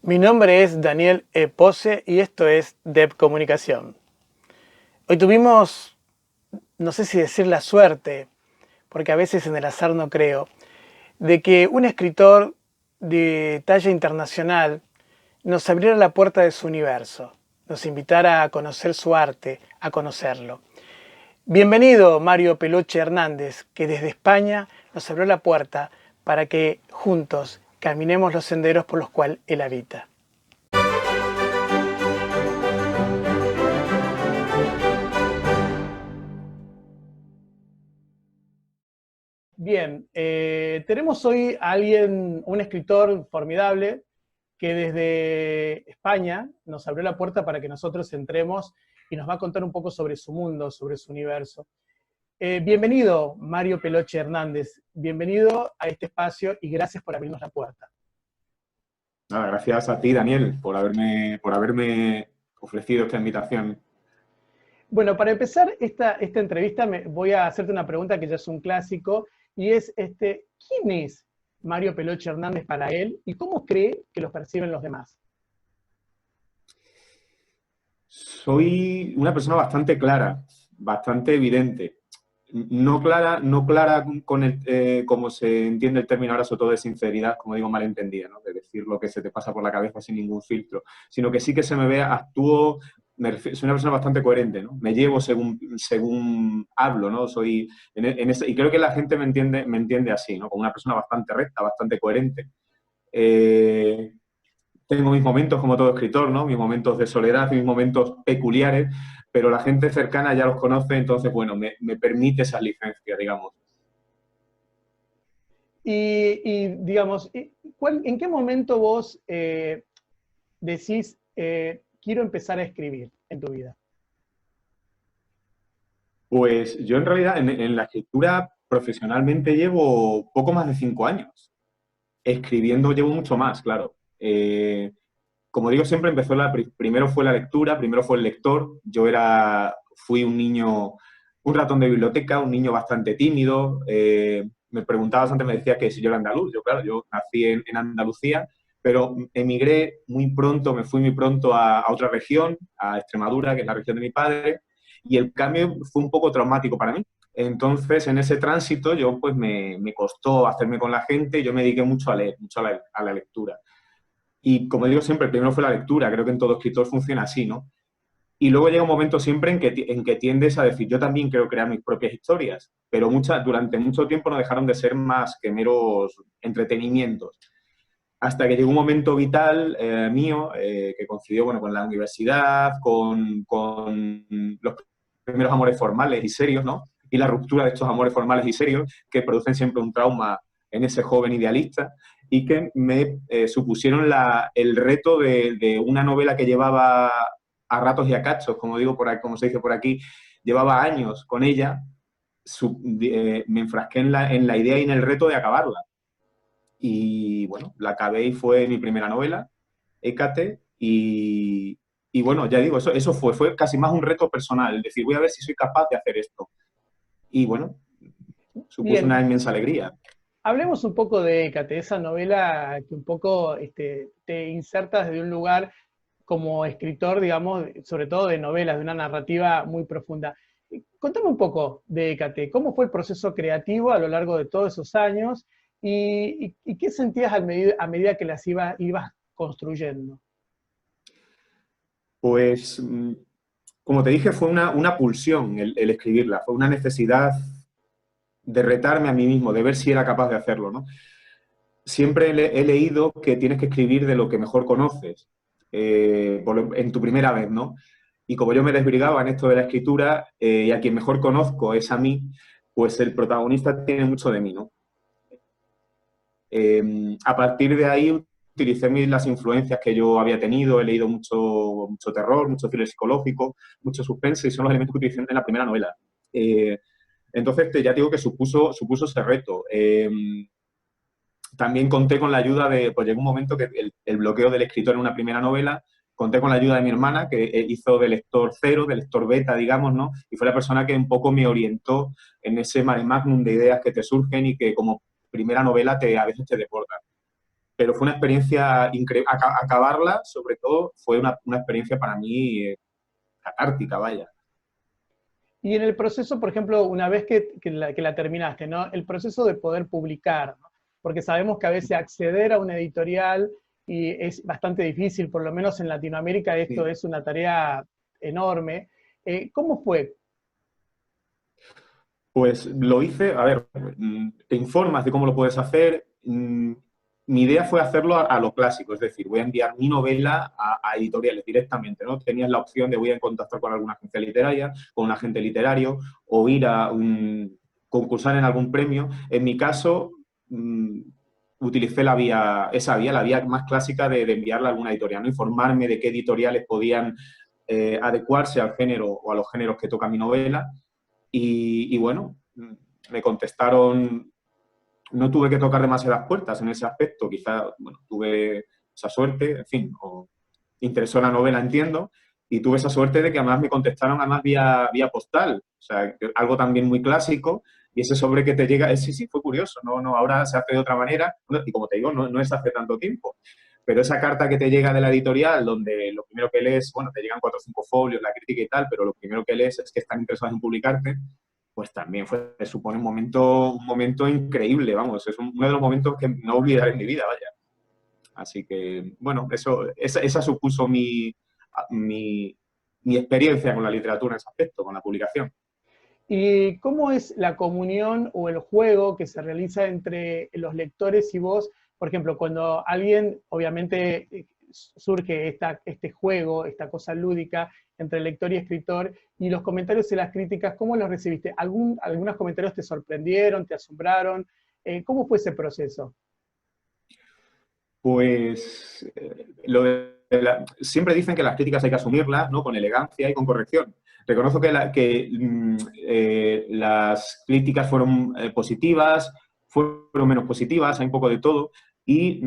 Mi nombre es Daniel E. Pose y esto es DEP Comunicación. Hoy tuvimos, no sé si decir la suerte, porque a veces en el azar no creo, de que un escritor de talla internacional nos abriera la puerta de su universo, nos invitara a conocer su arte, a conocerlo. Bienvenido Mario Peluche Hernández, que desde España nos abrió la puerta para que juntos caminemos los senderos por los cuales él habita. Bien, tenemos hoy a alguien, un escritor formidable, que desde España nos abrió la puerta para que nosotros entremos y nos va a contar un poco sobre su mundo, sobre su universo. Bienvenido, Mario Peluche Hernández. Bienvenido a este espacio y gracias por abrirnos la puerta. Nada, gracias a ti, Daniel, por haberme ofrecido esta invitación. Bueno, para empezar esta entrevista voy a hacerte una pregunta que ya es un clásico y es, ¿quién es Mario Peluche Hernández para él y cómo cree que los perciben los demás? Soy una persona bastante clara, bastante evidente. No clara como se entiende el término ahora, sobre todo de sinceridad, como digo, malentendida, ¿no? De decir lo que se te pasa por la cabeza sin ningún filtro, sino que sí que se me ve, actúo, soy una persona bastante coherente, ¿no? Me llevo según hablo, ¿no? Soy, y creo que la gente me entiende así, ¿no? Como una persona bastante recta, bastante coherente. Tengo mis momentos como todo escritor, ¿no? Mis momentos de soledad y mis momentos peculiares, pero la gente cercana ya los conoce, entonces, bueno, me permite esa licencia, digamos. Digamos, ¿en qué momento vos decís, quiero empezar a escribir en tu vida? Pues yo en realidad en la escritura profesionalmente llevo poco más de 5 años. Escribiendo llevo mucho más, claro. Como digo, siempre primero fue la lectura, primero fue el lector. Fui un niño, un ratón de biblioteca, un niño bastante tímido. Me preguntabas antes, me decía que si yo era andaluz. Claro, yo nací en Andalucía, pero emigré muy pronto, me fui muy pronto a otra región, a Extremadura, que es la región de mi padre, y el cambio fue un poco traumático para mí. Entonces, en ese tránsito, yo pues me costó hacerme con la gente, yo me dediqué mucho a leer, mucho a la lectura. Y como digo siempre, primero fue la lectura, creo que en todo escritor funciona así, ¿no? Y luego llega un momento siempre en que tiendes a decir, yo también quiero crear mis propias historias, pero durante mucho tiempo no dejaron de ser más que meros entretenimientos. Hasta que llegó un momento vital mío que coincidió, bueno, con la universidad, con los primeros amores formales y serios, ¿no? Y la ruptura de estos amores formales y serios que producen siempre un trauma en ese joven idealista y que me supusieron el reto de una novela que llevaba a ratos y a cachos, como digo por aquí, como se dice por aquí, llevaba años con ella, me enfrasqué en la idea y en el reto de acabarla. Y bueno, la acabé y fue mi primera novela, Hécate, y bueno, ya digo, eso fue casi más un reto personal, es decir, voy a ver si soy capaz de hacer esto. Y bueno, supuso una Bien, inmensa alegría. hablemos un poco de Écate, esa novela que un poco te insertas desde un lugar como escritor, digamos, sobre todo de novelas, de una narrativa muy profunda. Contame un poco de Écate, ¿cómo fue el proceso creativo a lo largo de todos esos años y qué sentías a medida que las ibas construyendo? Pues, como te dije, fue una pulsión el escribirla, fue una necesidad de retarme a mí mismo, de ver si era capaz de hacerlo, ¿no? Siempre he leído que tienes que escribir de lo que mejor conoces, en tu primera vez, ¿no? Y como yo me desbrigaba en esto de la escritura, y a quien mejor conozco es a mí, pues el protagonista tiene mucho de mí, ¿no? A partir de ahí utilicé las influencias que yo había tenido, he leído mucho terror, mucho thriller psicológico, mucho suspense, y son los elementos que utilicé en la primera novela. Entonces, ya te digo que supuso ese reto. También conté con la ayuda pues llegó un momento que el bloqueo del escritor en una primera novela, conté con la ayuda de mi hermana, que hizo de lector cero, de lector beta, digamos, ¿no? Y fue la persona que un poco me orientó en ese mare magnum de ideas que te surgen y que como primera novela a veces te desbordan. pero fue una experiencia increíble. Acabarla, sobre todo, fue una experiencia para mí catártica, vaya. Y en el proceso, por ejemplo, una vez que la terminaste, ¿no? El proceso de poder publicar, ¿no? Porque sabemos que a veces acceder a una editorial y es bastante difícil, por lo menos en Latinoamérica esto Sí. es una tarea enorme. ¿Cómo fue? Pues lo hice, a ver, te informas de cómo lo puedes hacer. Mi idea fue hacerlo a lo clásico, es decir, voy a enviar mi novela a editoriales directamente, ¿no? Tenías la opción de voy a contactar con alguna agencia literaria, con un agente literario, o ir a concursar en algún premio. En mi caso, utilicé esa vía, la vía más clásica de enviarla a alguna editorial, ¿no? Informarme de qué editoriales podían adecuarse al género o a los géneros que toca mi novela. Y bueno, me contestaron, no tuve que tocar demasiadas puertas en ese aspecto, quizá, bueno, tuve esa suerte, en fin, o interesó la novela, entiendo, y tuve esa suerte de que además me contestaron además vía postal, o sea, algo también muy clásico, y ese sobre que te llega, sí, fue curioso, no, ahora se hace de otra manera, y como te digo, no es hace tanto tiempo, pero esa carta que te llega de la editorial, donde lo primero que lees, bueno, te llegan 4 o 5 folios, la crítica y tal, pero lo primero que lees es que están interesados en publicarte, pues también supone un momento increíble, vamos, es uno de los momentos que no olvidaré en mi vida, vaya. Así que, bueno, esa supuso mi, mi experiencia con la literatura en ese aspecto, con la publicación. ¿Y cómo es la comunión o el juego que se realiza entre los lectores y vos? Por ejemplo, cuando alguien, obviamente, surge este juego, esta cosa lúdica entre lector y escritor, y los comentarios y las críticas, ¿cómo los recibiste? ¿Algunos comentarios te sorprendieron, te asombraron? ¿Cómo fue ese proceso? Pues siempre dicen que las críticas hay que asumirlas, ¿no? Con elegancia y con corrección. Reconozco que las críticas fueron positivas, fueron menos positivas, hay un poco de todo. Y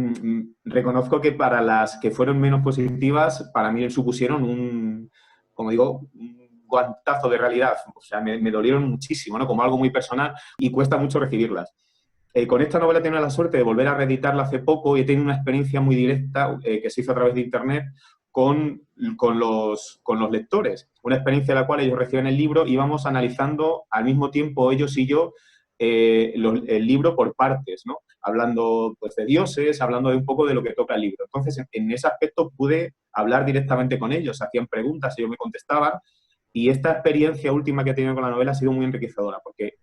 reconozco que para las que fueron menos positivas, para mí supusieron como digo, un guantazo de realidad. O sea, me dolieron muchísimo, ¿no? Como algo muy personal y cuesta mucho recibirlas. Con esta novela he tenido la suerte de volver a reeditarla hace poco y he tenido una experiencia muy directa que se hizo a través de Internet con los lectores. Una experiencia en la cual ellos reciben el libro y íbamos analizando al mismo tiempo ellos y yo el libro por partes, ¿no? Hablando pues, de dioses, hablando de un poco de lo que toca el libro. Entonces, en ese aspecto pude hablar directamente con ellos, hacían preguntas, ellos me contestaban y esta experiencia última que he tenido con la novela ha sido muy enriquecedora porque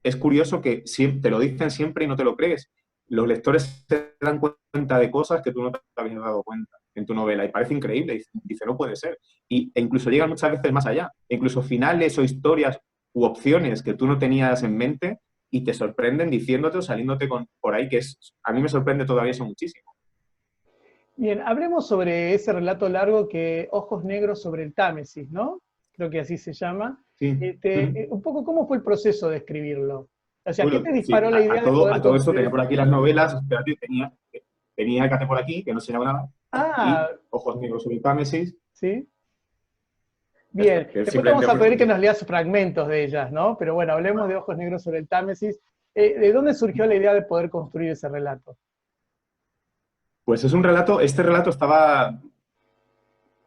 es curioso que te lo dicen siempre y no te lo crees. Los lectores se dan cuenta de cosas que tú no te habías dado cuenta en tu novela y parece increíble. Dice, no puede ser. E incluso llegan muchas veces más allá. E incluso finales o historias u opciones que tú no tenías en mente y te sorprenden diciéndote o saliéndote por ahí, que a mí me sorprende todavía eso muchísimo. Bien, hablemos sobre ese relato largo que Ojos Negros sobre el Támesis, ¿no? Creo que así se llama. Sí. Un poco, ¿cómo fue el proceso de escribirlo? O sea, ¿qué Bueno, te sí, disparó la idea de a poder todo esto construir tenía ese por aquí las relato? novelas, espérate, tenía el cate por aquí, que no se llama nada, Ah, y Ojos Negros sobre el Támesis. sí. Ya está, Bien, que después te simplemente vamos a bueno, pedir que nos leas fragmentos de ellas, ¿no? Pero bueno, hablemos de Ojos Negros sobre el Támesis. ¿De dónde surgió la idea de poder construir ese relato? pues es un relato, este relato estaba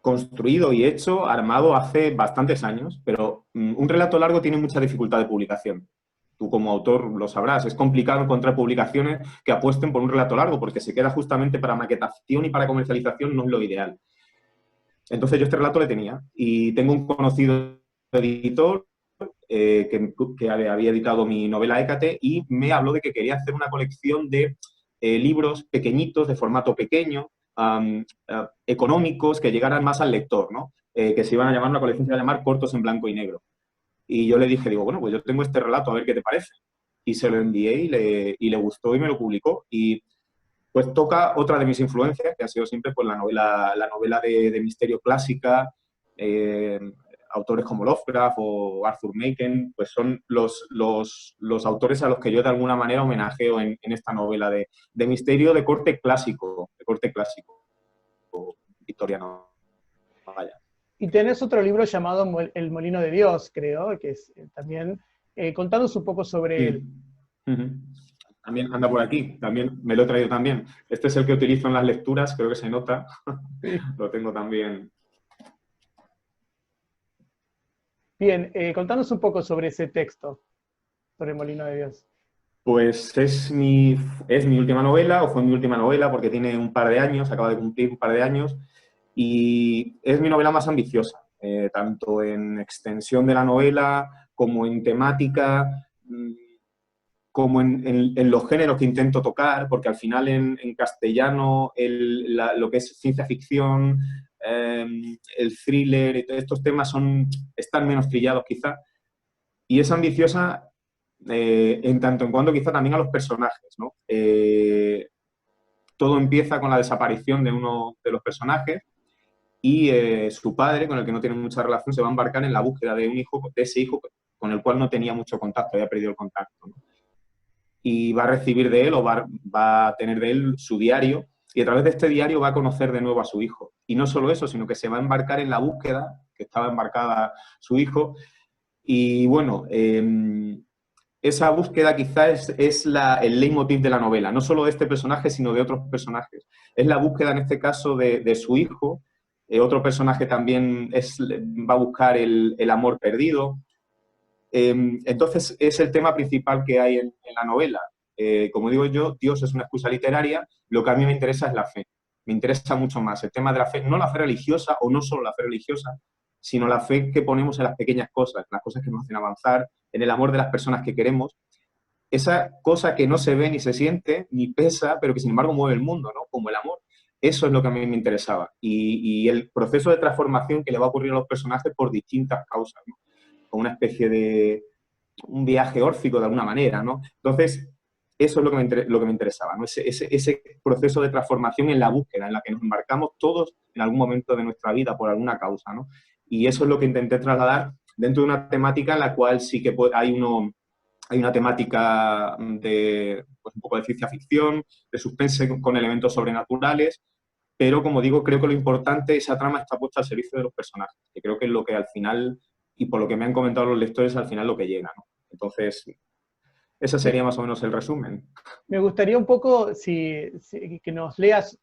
construido y hecho, armado hace bastantes años, pero un relato largo tiene mucha dificultad de publicación. Tú como autor lo sabrás, es complicado encontrar publicaciones que apuesten por un relato largo porque se queda justamente para maquetación y para comercialización no es lo ideal. Entonces yo este relato le tenía y tengo un conocido editor que había editado mi novela Hécate y me habló de que quería hacer una colección de libros pequeñitos, de formato pequeño, económicos, que llegaran más al lector, ¿no? Que se iban a llamar, una colección se iba a llamar Cortos en Blanco y Negro. Y yo le dije, digo, bueno, pues yo tengo este relato, a ver qué te parece. Y se lo envié y le gustó y me lo publicó. Y pues toca otra de mis influencias, que ha sido siempre pues, la novela de misterio clásica, eh, autores como Lovecraft o Arthur Machen, pues son los autores a los que yo de alguna manera homenajeo en esta novela de misterio de corte clásico victoriano. Vaya. Y tenés otro libro llamado El Molino de Dios, creo, que es también contándonos un poco sobre él. Sí. Uh -huh. También anda por aquí, también me lo he traído también. Este es el que utilizo en las lecturas, creo que se nota. Sí. Lo tengo también. Bien, contanos un poco sobre ese texto, sobre Molino de Dios. Pues es mi última novela, o fue mi última novela, porque tiene un par de años, acaba de cumplir un par de años, y es mi novela más ambiciosa, tanto en extensión de la novela como en temática, como en los géneros que intento tocar, porque al final en castellano lo que es ciencia ficción, el thriller y todos estos temas están menos trillados quizá, y es ambiciosa en tanto en cuanto quizá también a los personajes, ¿no? Todo empieza con la desaparición de uno de los personajes y su padre, con el que no tiene mucha relación, se va a embarcar en la búsqueda de un hijo, de ese hijo con el cual no tenía mucho contacto, había perdido el contacto, ¿no? Y va a recibir de él o va a tener de él su diario y a través de este diario va a conocer de nuevo a su hijo. Y no solo eso, sino que se va a embarcar en la búsqueda que estaba embarcada su hijo. Y bueno, esa búsqueda quizás es el leitmotiv de la novela, no solo de este personaje, sino de otros personajes. Es la búsqueda en este caso de su hijo. Otro personaje también va a buscar el amor perdido. Entonces es el tema principal que hay en la novela. Como digo yo, Dios es una excusa literaria, lo que a mí me interesa es la fe. Me interesa mucho más el tema de la fe, no la fe religiosa o no solo la fe religiosa, sino la fe que ponemos en las pequeñas cosas, las cosas que nos hacen avanzar, en el amor de las personas que queremos. Esa cosa que no se ve ni se siente ni pesa, pero que sin embargo mueve el mundo, ¿no? Como el amor. Eso es lo que a mí me interesaba. Y el proceso de transformación que le va a ocurrir a los personajes por distintas causas, ¿no? Como una especie de un viaje órfico de alguna manera, ¿no? Entonces, eso es lo que me interesaba, ¿no? Ese proceso de transformación en la búsqueda, en la que nos embarcamos todos en algún momento de nuestra vida por alguna causa, ¿no? Y eso es lo que intenté trasladar dentro de una temática en la cual sí que hay una temática de pues, un poco de ciencia ficción, de suspense con elementos sobrenaturales, pero como digo, creo que lo importante, esa trama está puesta al servicio de los personajes, que creo que es lo que al final, y por lo que me han comentado los lectores, al final lo que llega, ¿no? Entonces, ese sería más o menos el resumen. Me gustaría un poco que nos leas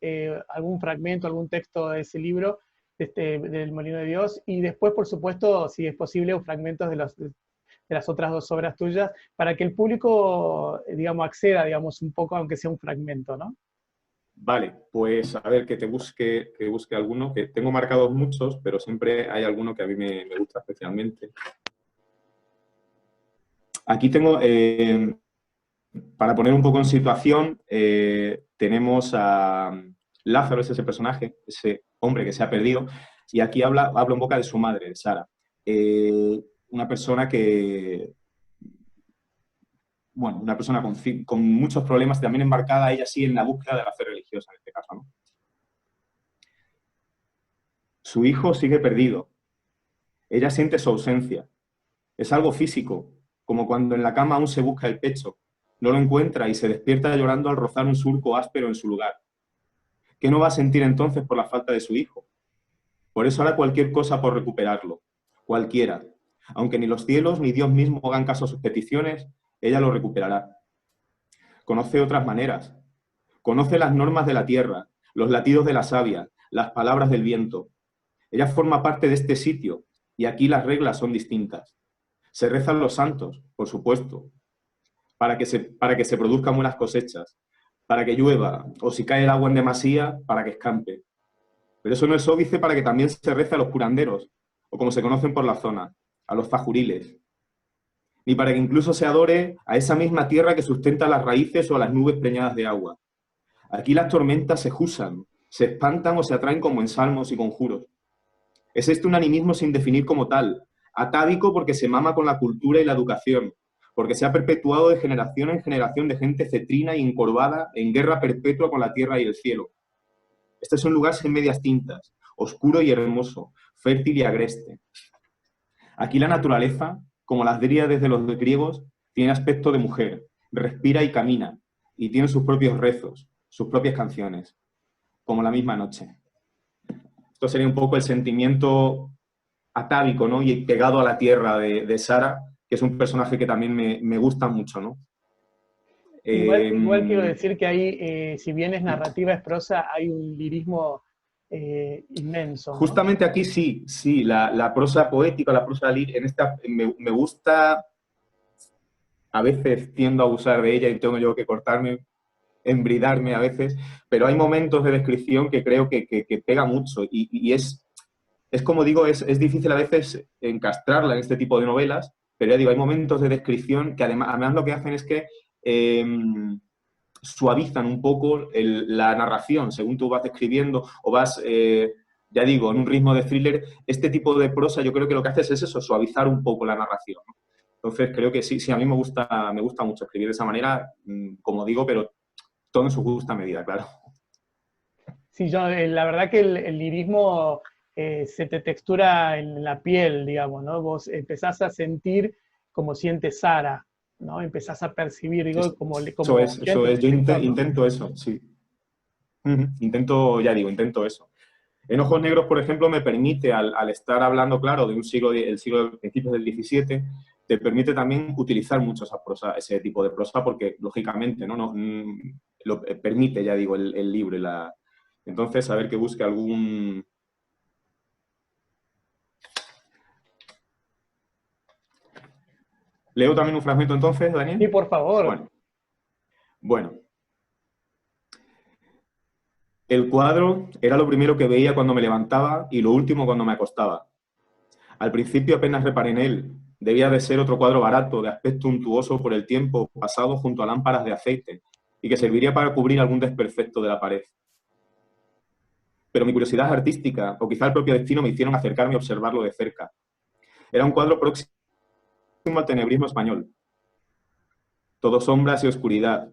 algún fragmento, algún texto de ese libro, del Molino de Dios, y después, por supuesto, si es posible, fragmentos de las otras dos obras tuyas, para que el público, digamos, acceda, digamos, un poco, aunque sea un fragmento, ¿no? Vale, pues a ver, que busque alguno, que tengo marcados muchos, pero siempre hay alguno que a mí me gusta especialmente. Aquí tengo, para poner un poco en situación, tenemos a Lázaro, es ese personaje, ese hombre que se ha perdido, y aquí habla en boca de su madre, de Sara. Una persona que, bueno, una persona con muchos problemas, también embarcada ella sí en la búsqueda de la fe religiosa, en este caso, ¿no? Su hijo sigue perdido. Ella siente su ausencia. Es algo físico, como cuando en la cama aún se busca el pecho. No lo encuentra y se despierta llorando al rozar un surco áspero en su lugar. ¿Qué no va a sentir entonces por la falta de su hijo? Por eso hará cualquier cosa por recuperarlo. Cualquiera. Aunque ni los cielos ni Dios mismo hagan caso a sus peticiones, ella lo recuperará. Conoce otras maneras. Conoce las normas de la tierra, los latidos de la savia, las palabras del viento. Ella forma parte de este sitio y aquí las reglas son distintas. Se rezan los santos, por supuesto, para que se produzcan buenas cosechas, para que llueva, o si cae el agua en demasía, para que escampe. Pero eso no es óbice para que también se reza a los curanderos, o como se conocen por la zona, a los fajuriles, ni para que incluso se adore a esa misma tierra que sustenta las raíces o a las nubes preñadas de agua. Aquí las tormentas se jusan, se espantan o se atraen como en salmos y conjuros. Es este un animismo sin definir como tal, atávico porque se mama con la cultura y la educación, porque se ha perpetuado de generación en generación de gente cetrina y encorvada en guerra perpetua con la tierra y el cielo. Este es un lugar sin medias tintas, oscuro y hermoso, fértil y agreste. Aquí la naturaleza, como las dríades de los griegos, tiene aspecto de mujer, respira y camina, y tiene sus propios rezos, sus propias canciones, como la misma noche. Esto sería un poco el sentimiento atávico, ¿no? Y pegado a la tierra de Sara, que es un personaje que también me gusta mucho, ¿no? Igual quiero decir que hay, si bien es narrativa, es prosa, hay un lirismo inmenso, ¿no? Justamente aquí sí, sí, la prosa poética, la prosa lírica, me gusta, a veces tiendo a abusar de ella y tengo yo que cortarme, embridarme a veces, pero hay momentos de descripción que creo que pega mucho y es como digo, es difícil a veces encastrarla en este tipo de novelas, pero ya digo, hay momentos de descripción que además lo que hacen es que eh, suavizan un poco la narración según tú vas escribiendo o vas, ya digo, en un ritmo de thriller. Este tipo de prosa yo creo que lo que haces es eso, suavizar un poco la narración, ¿no? Entonces creo que sí, sí, a mí me gusta mucho escribir de esa manera, como digo, pero todo en su justa medida, claro. Sí, yo, la verdad que el lirismo se te textura en la piel, digamos, ¿no? Vos empezás a sentir como siente Sara, ¿no? Empezás a percibir, digo, como Eso oyente, es. como Yo lector, ¿no? intento eso, sí. Intento, ya digo, intento eso. En Ojos Negros, por ejemplo, me permite, al estar hablando, claro, de un siglo, el siglo de principios del XVII, te permite también utilizar mucho esa prosa, ese tipo de prosa, porque, lógicamente, lo permite, ya digo, el libro. Entonces, a ver que busque algún... ¿Leo también un fragmento entonces, Sí, Daniel? por favor. Bueno, bueno. El cuadro era lo primero que veía cuando me levantaba y lo último cuando me acostaba. Al principio apenas reparé en él. Debía de ser otro cuadro barato, de aspecto untuoso por el tiempo pasado junto a lámparas de aceite, y que serviría para cubrir algún desperfecto de la pared. Pero mi curiosidad artística, o quizá el propio destino, me hicieron acercarme a observarlo de cerca. Era un cuadro próximo al tenebrismo español. Todo sombras y oscuridad,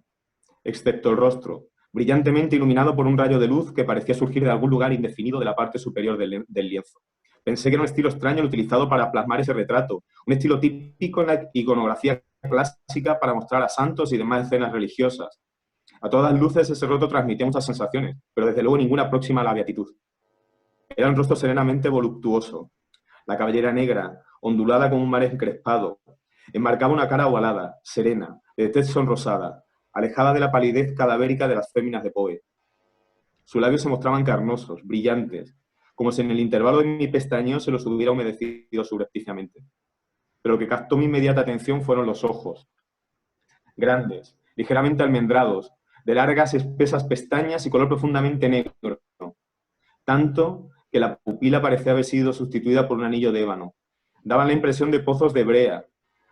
excepto el rostro, brillantemente iluminado por un rayo de luz que parecía surgir de algún lugar indefinido de la parte superior del lienzo. Pensé que era un estilo extraño el utilizado para plasmar ese retrato, un estilo típico en la iconografía clásica para mostrar a santos y demás escenas religiosas. A todas luces ese rostro transmitía muchas sensaciones, pero desde luego ninguna próxima a la beatitud. Era un rostro serenamente voluptuoso, la cabellera negra, ondulada como un mar encrespado, enmarcaba una cara ovalada, serena, de tez sonrosada, alejada de la palidez cadavérica de las féminas de Poe. Sus labios se mostraban carnosos, brillantes, como si en el intervalo de mi pestañeo se los hubiera humedecido subrepticiamente. Pero lo que captó mi inmediata atención fueron los ojos, grandes, ligeramente almendrados, de largas y espesas pestañas y color profundamente negro, tanto que la pupila parecía haber sido sustituida por un anillo de ébano. Daban la impresión de pozos de brea,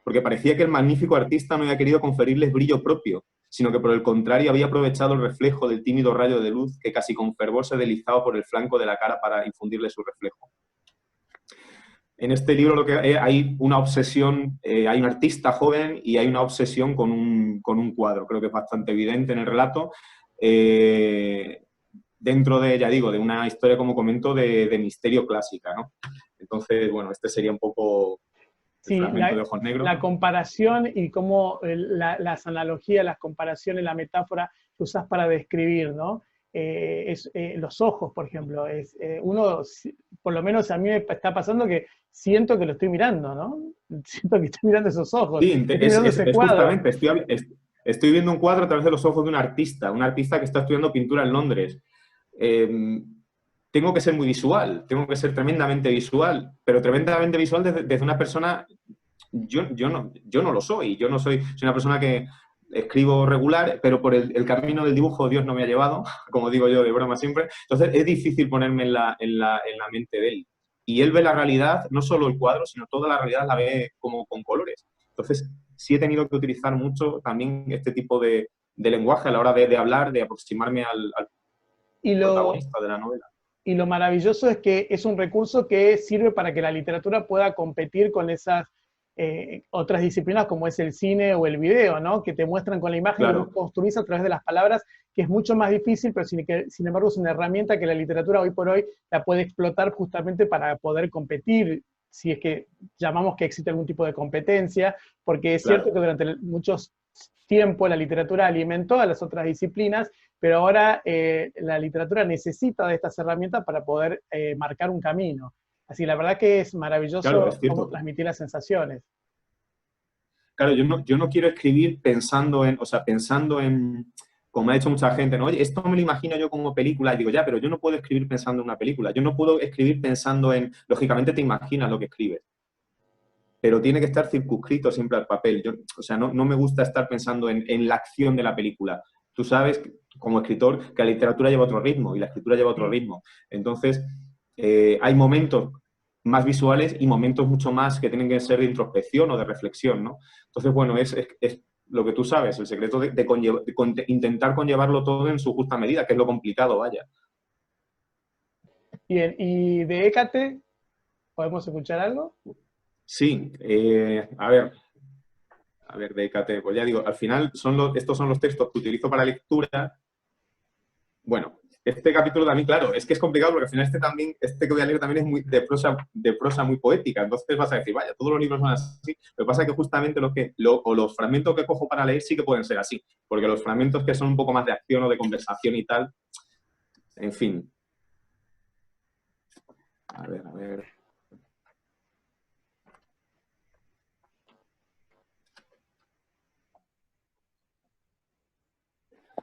porque parecía que el magnífico artista no había querido conferirles brillo propio, sino que por el contrario había aprovechado el reflejo del tímido rayo de luz que casi con fervor se deslizaba por el flanco de la cara para infundirle su reflejo. En este libro lo que hay una obsesión, hay un artista joven y hay una obsesión con un cuadro. Creo que es bastante evidente en el relato. Dentro de, ya digo, de una historia, como comento, de misterio clásica, ¿no? Entonces, bueno, este sería un poco el Sí, fragmento de Ojos Negros. la comparación y cómo las analogías, las comparaciones, la metáfora que usas para describir, ¿no? Los ojos, por ejemplo, por lo menos a mí me está pasando que siento que lo estoy mirando, ¿no? Siento que estoy mirando esos ojos, Sí, estoy mirando ese es cuadro. justamente, estoy viendo un cuadro a través de los ojos de un artista que está estudiando pintura en Londres. Eh, tengo que ser muy visual, tengo que ser tremendamente visual, pero tremendamente visual desde una persona, yo no lo soy, yo no soy una persona que escribo regular, pero por el camino del dibujo Dios no me ha llevado, como digo yo de broma siempre, entonces es difícil ponerme en la mente de él. Y él ve la realidad, no solo el cuadro, sino toda la realidad la ve como con colores. Entonces sí he tenido que utilizar mucho también este tipo de lenguaje a la hora de hablar, de aproximarme al Y lo, protagonista de la novela. y lo maravilloso es que es un recurso que sirve para que la literatura pueda competir con esas otras disciplinas como es el cine o el video, ¿no? Que te muestran con la imagen y vos Claro, construís a través de las palabras, que es mucho más difícil, pero sin embargo es una herramienta que la literatura hoy por hoy la puede explotar justamente para poder competir, si es que llamamos que existe algún tipo de competencia, porque es cierto claro. que durante muchos tiempo la literatura alimentó a las otras disciplinas, pero ahora la literatura necesita de estas herramientas para poder marcar un camino. Así, la verdad que es Claro, maravilloso es cómo cierto. transmitir las sensaciones. claro, yo no quiero escribir pensando en, o sea, pensando en, como ha dicho mucha gente, ¿no? Oye, esto me lo imagino yo como película. Y digo, ya, pero yo no puedo escribir pensando en una película. Yo no puedo escribir pensando en, lógicamente te imaginas lo que escribes, pero tiene que estar circunscrito siempre al papel. Yo, o sea, no me gusta estar pensando en la acción de la película. Tú sabes, como escritor, que la literatura lleva otro ritmo y la escritura lleva otro ritmo. Entonces, hay momentos más visuales y momentos mucho más que tienen que ser de introspección o de reflexión, ¿no? Entonces, bueno, es lo que tú sabes, el secreto de intentar conllevarlo todo en su justa medida, que es lo complicado, vaya. Bien, ¿y de Hécate podemos escuchar algo? Sí, a ver, de Hécate, pues ya digo, al final estos son los textos que utilizo para lectura. Bueno, este capítulo también, claro, es que es complicado porque al final este que voy a leer también es muy de prosa muy poética. Entonces vas a decir, vaya, todos los libros son así. Lo que pasa es que justamente o los fragmentos que cojo para leer sí que pueden ser así. Porque los fragmentos que son un poco más de acción o de conversación y tal, en fin. A ver, a ver.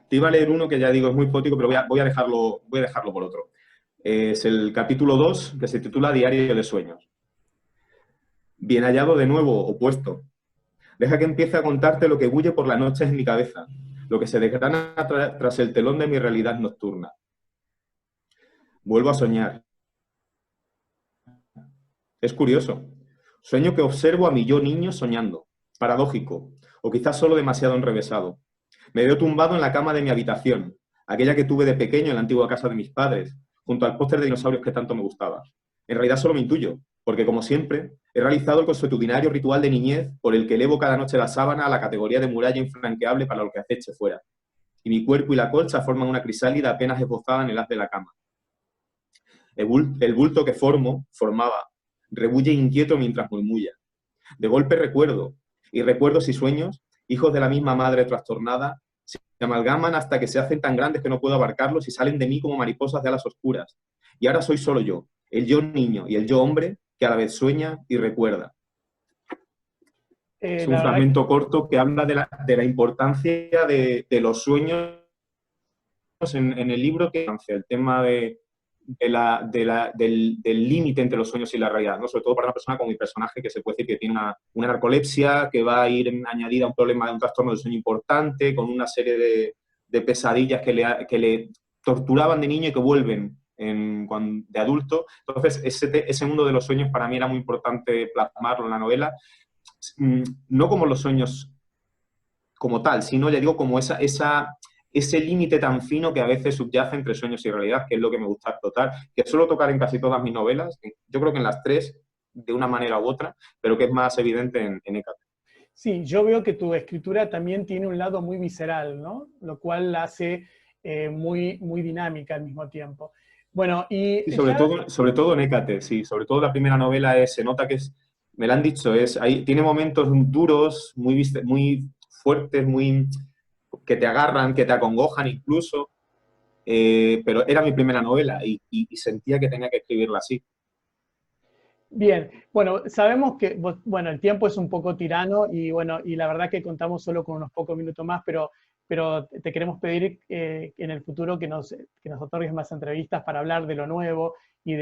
Te iba a leer uno que ya digo es muy poético, pero voy a dejarlo por otro. Es el capítulo 2 que se titula Diario de Sueños. Bien hallado de nuevo, opuesto. Deja que empiece a contarte lo que bulle por las noches en mi cabeza, lo que se desgrana tras el telón de mi realidad nocturna. Vuelvo a soñar. Es curioso. Sueño que observo a mi yo niño soñando. Paradójico, o quizás solo demasiado enrevesado. Me veo tumbado en la cama de mi habitación, aquella que tuve de pequeño en la antigua casa de mis padres, junto al póster de dinosaurios que tanto me gustaba. En realidad solo me intuyo, porque como siempre, he realizado el consuetudinario ritual de niñez por el que elevo cada noche la sábana a la categoría de muralla infranqueable para lo que aceche fuera. Y mi cuerpo y la colcha forman una crisálida apenas esbozada en el haz de la cama. El bulto que formaba, rebulle inquieto mientras murmulla. De golpe recuerdo, y recuerdos y sueños, hijos de la misma madre trastornada, se amalgaman hasta que se hacen tan grandes que no puedo abarcarlos y salen de mí como mariposas de alas oscuras. Y ahora soy solo yo, el yo niño y el yo hombre que a la vez sueña y recuerda. Es un La verdad, fragmento corto que habla de la importancia de los sueños en el libro, que el tema del límite entre los sueños y la realidad, ¿no? Sobre todo para una persona como mi personaje, que se puede decir que tiene una narcolepsia, que va a ir añadida a un problema de un trastorno del sueño importante, con una serie de pesadillas que le torturaban de niño y que vuelven de adulto. Entonces, ese mundo de los sueños para mí era muy importante plasmarlo en la novela, no como los sueños como tal, sino, ya digo, como ese límite tan fino que a veces subyace entre sueños y realidad, que es lo que me gusta explotar, que suelo tocar en casi todas mis novelas, yo creo que en las tres, de una manera u otra, pero que es más evidente en Hécate. sí, yo veo que tu escritura también tiene un lado muy visceral, ¿no? Lo cual la hace muy, muy dinámica al mismo tiempo. Bueno, y Y ya, sobre todo en Hécate, sí, sobre todo la primera novela se nota que me lo han dicho, tiene momentos duros, muy fuertes, que te agarran, que te acongojan incluso, pero era mi primera novela y sentía que tenía que escribirla así. bien, bueno, sabemos que, bueno, el tiempo es un poco tirano y bueno, y la verdad que contamos solo con unos pocos minutos más, pero te queremos pedir en el futuro que nos otorgues más entrevistas para hablar de lo nuevo y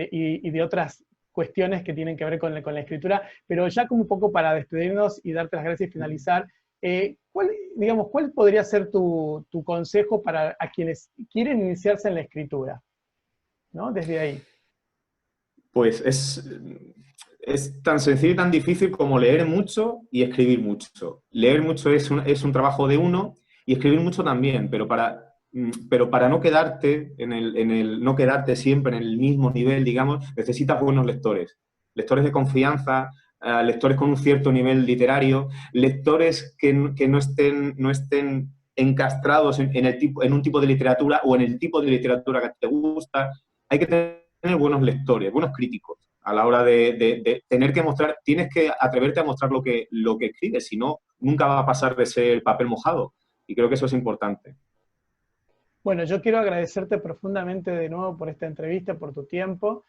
de otras cuestiones que tienen que ver con la escritura, pero ya como un poco para despedirnos y darte las gracias y finalizar, digamos, ¿cuál podría ser tu consejo para a quienes quieren iniciarse en la escritura? ¿No? Desde ahí. Pues es tan sencillo y tan difícil como leer mucho y escribir mucho. Leer mucho es un trabajo de uno y escribir mucho también, pero para no quedarte no quedarte siempre en el mismo nivel, digamos, necesitas buenos lectores. Lectores de confianza, lectores con un cierto nivel literario, lectores que no estén encastrados en un tipo de literatura o en el tipo de literatura que te gusta. Hay que tener buenos lectores, buenos críticos a la hora de tener que mostrar, tienes que atreverte a mostrar lo que escribes, si no, nunca va a pasar de ser papel mojado. Y creo que eso es importante. Bueno, yo quiero agradecerte profundamente de nuevo por esta entrevista, por tu tiempo,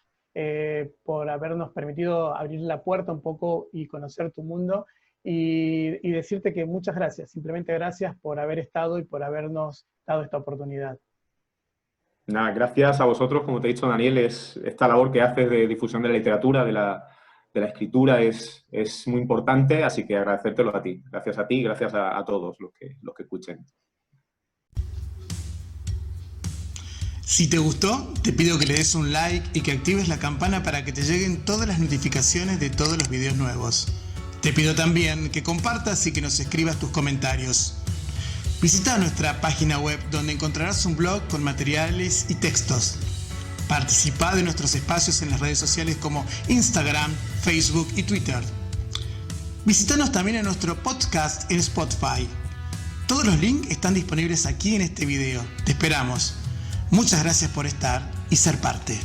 por habernos permitido abrir la puerta un poco y conocer tu mundo. y decirte que muchas gracias, simplemente gracias por haber estado y por habernos dado esta oportunidad. Nada, gracias a vosotros, como te he dicho, Daniel, esta labor que haces de difusión de la literatura, de la escritura, es muy importante, así que agradecértelo a ti. Gracias a ti, gracias a todos los que escuchen. Si te gustó, te pido que le des un like y que actives la campana para que te lleguen todas las notificaciones de todos los videos nuevos. Te pido también que compartas y que nos escribas tus comentarios. Visita nuestra página web donde encontrarás un blog con materiales y textos. Participa de nuestros espacios en las redes sociales como Instagram, Facebook y Twitter. Visítanos también en nuestro podcast en Spotify. Todos los links están disponibles aquí en este video. Te esperamos. Muchas gracias por estar y ser parte.